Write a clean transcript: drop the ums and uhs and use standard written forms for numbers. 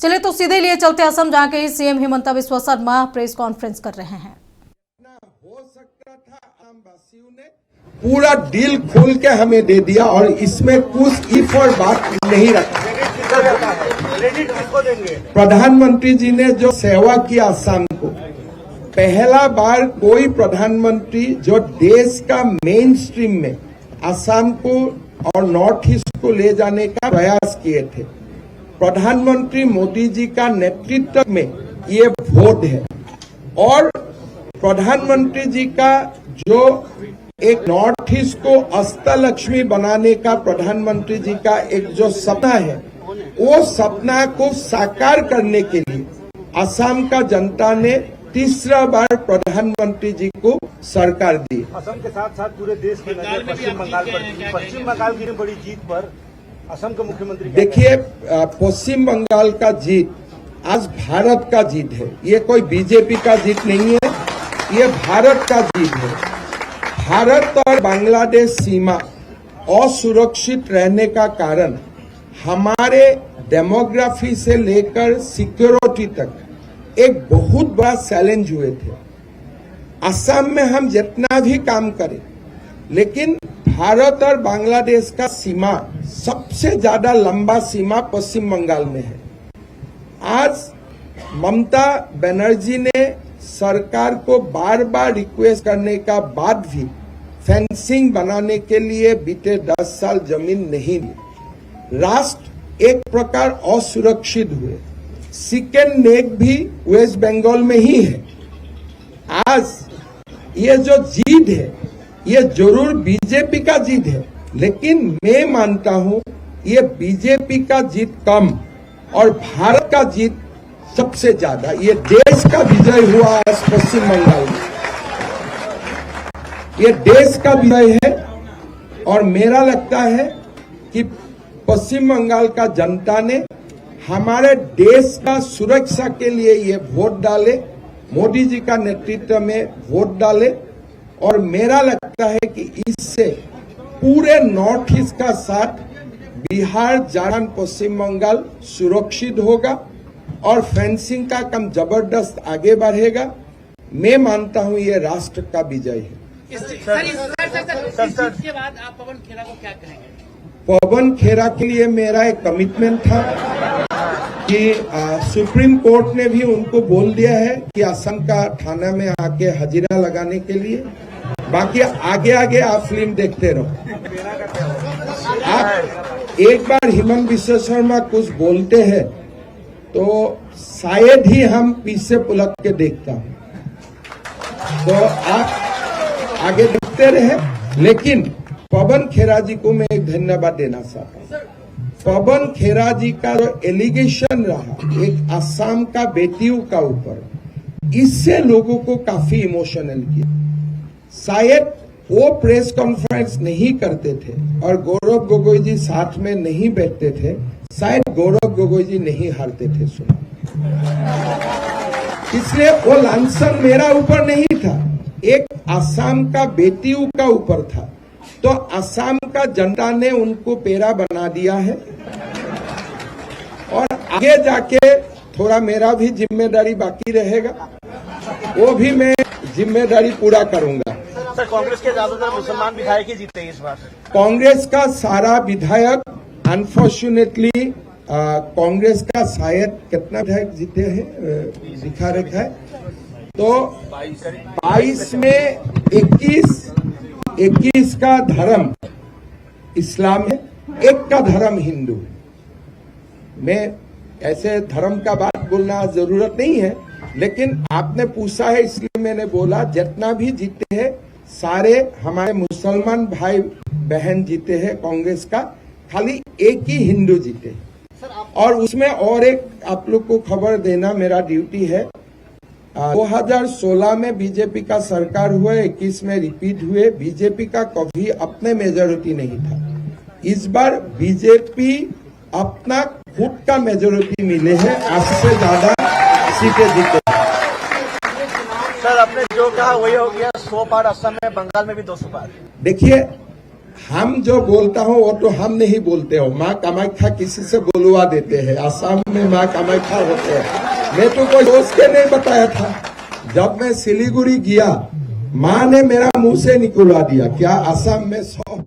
चलिए तो सीधे लिए चलते असम, जहां के CM Himanta Biswa Sharma press conference कर रहे हैं। हो सकता था आम वासियों ने पूरा डील खोल के हमें दे दिया और इसमें कुछ इफ और बात नहीं रखा। प्रधानमंत्री जी ने जो सेवा किया असम को, पहला बार कोई प्रधानमंत्री जो देश का मेन स्ट्रीम में असम को और नॉर्थ ईस्ट को ले जाने का प्रयास किए थे। प्रधानमंत्री मोदी जी का नेतृत्व में ये वोट है और प्रधानमंत्री जी का जो एक नॉर्थ ईस्ट को अष्टलक्ष्मी बनाने का प्रधानमंत्री जी का एक जो सपना है, वो सपना को साकार करने के लिए असम का जनता ने तीसरा बार प्रधानमंत्री जी को सरकार दी। असम के साथ साथ पूरे देश की नजर पश्चिम बंगाल की बड़ी जीत पर असम के मुख्यमंत्री देखिए, पश्चिम बंगाल का जीत आज भारत का जीत है। ये कोई बीजेपी का जीत नहीं है, ये भारत का जीत है। भारत और बांग्लादेश सीमा असुरक्षित रहने का कारण हमारे डेमोग्राफी से लेकर सिक्योरिटी तक एक बहुत बड़ा चैलेंज हुए थे। असम में हम जितना भी काम करें, लेकिन भारत और बांग्लादेश का सीमा सबसे ज्यादा लंबा सीमा पश्चिम बंगाल में है। आज ममता बनर्जी ने सरकार को बार बार रिक्वेस्ट करने का बाद भी फेंसिंग बनाने के लिए बीते 10 साल जमीन नहीं ली। राष्ट्र एक प्रकार असुरक्षित हुए। सेकेंड नेक भी वेस्ट बंगाल में ही है। आज ये जो जीत है, ये जरूर बीजेपी का जीत है, लेकिन मैं मानता हूं ये बीजेपी का जीत कम और भारत का जीत सबसे ज्यादा। ये देश का विजय हुआ आज पश्चिम बंगाल में, ये देश का विजय है। और मेरा लगता है कि पश्चिम बंगाल का जनता ने हमारे देश का सुरक्षा के लिए ये वोट डाले, मोदी जी का नेतृत्व में वोट डाले। और मेरा लगता है कि इससे पूरे नॉर्थ ईस्ट का साथ बिहार, झारखंड, पश्चिम बंगाल सुरक्षित होगा और फेंसिंग का काम जबरदस्त आगे बढ़ेगा। मैं मानता हूं ये राष्ट्र का विजय है। इस जीत के बाद आप पवन खेड़ा को क्या कहेंगे? पवन खेड़ा के लिए मेरा एक कमिटमेंट था कि सुप्रीम कोर्ट ने भी उनको बोल दिया है कि असम का थाना में आके हाजिरा लगाने के लिए। बाकी आगे आगे आप फिल्म देखते रहो। आप एक बार हिमंत बिस्वा शर्मा कुछ बोलते हैं तो शायद ही हम पीछे पलट के देखता हूं, तो आप आगे देखते रहे। लेकिन पवन खेड़ा जी को मैं एक धन्यवाद देना चाहता हूं। पवन खेड़ा जी का जो एलिगेशन रहा एक असम का बेटियों का ऊपर, इससे लोगों को काफी इमोशनल किया। शायद वो प्रेस कॉन्फ्रेंस नहीं करते थे और गौरव गोगोई जी साथ में नहीं बैठते थे, शायद गौरव गोगोई जी नहीं हारते थे सुना। इसलिए वो लांछन मेरा ऊपर नहीं था, एक असम का बेटियों का ऊपर था। तो असम का जनता ने उनको पेरा बना दिया है और आगे जाके थोड़ा मेरा भी जिम्मेदारी बाकी रहेगा, वो भी मैं जिम्मेदारी पूरा करूंगा। सर, कांग्रेस के ज्यादातर मुसलमान विधायक ही जीते इस बार। कांग्रेस का सारा विधायक अनफॉर्चुनेटली कांग्रेस का शायद कितना विधायक जीते हैं दिखा रखा है, तो 22 में 21 का धर्म इस्लाम है, एक का धर्म हिंदू है। मैं ऐसे धर्म का बात बोलना जरूरत नहीं है, लेकिन आपने पूछा है इसलिए मैंने बोला। जितना भी जीते हैं सारे हमारे मुसलमान भाई बहन जीते हैं कांग्रेस का, खाली एक ही हिंदू जीते हैं। और उसमें और एक आप लोग को खबर देना मेरा ड्यूटी है। 2016 में बीजेपी का सरकार हुआ, 21 में रिपीट हुए। बीजेपी का कभी अपने मेजोरिटी नहीं था। इस बार बीजेपी अपना खुद का मेजोरिटी मिले हैं, 80 से ज्यादा सीटें जीते। सर, आपने जो कहा वही हो गया। 100 पार असम में, बंगाल में भी 200 पार। देखिए, हम जो बोलता हूँ वो तो हम नहीं बोलते हो, माँ कामाख्या किसी से बोलवा देते हैं। असम में माँ कामाख्या होते हैं। मैं तो कोई सोच के नहीं बताया था। जब मैं सिलीगुड़ी गया, माँ ने मेरा मुंह से निकलवा दिया, क्या असम में 100